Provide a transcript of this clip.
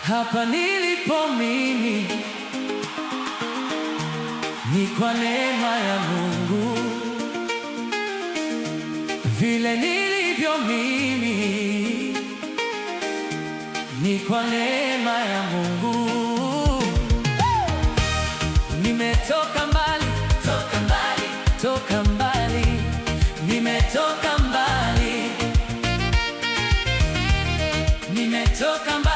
Hapa nilipo mimi ni kwa neema ya Mungu. Vile nilivyo mimi ni kwa neema ya Mungu. Nimetoka mbali, toka mbali, toka mbali. Nimetoka mbali, nimetoka mbali.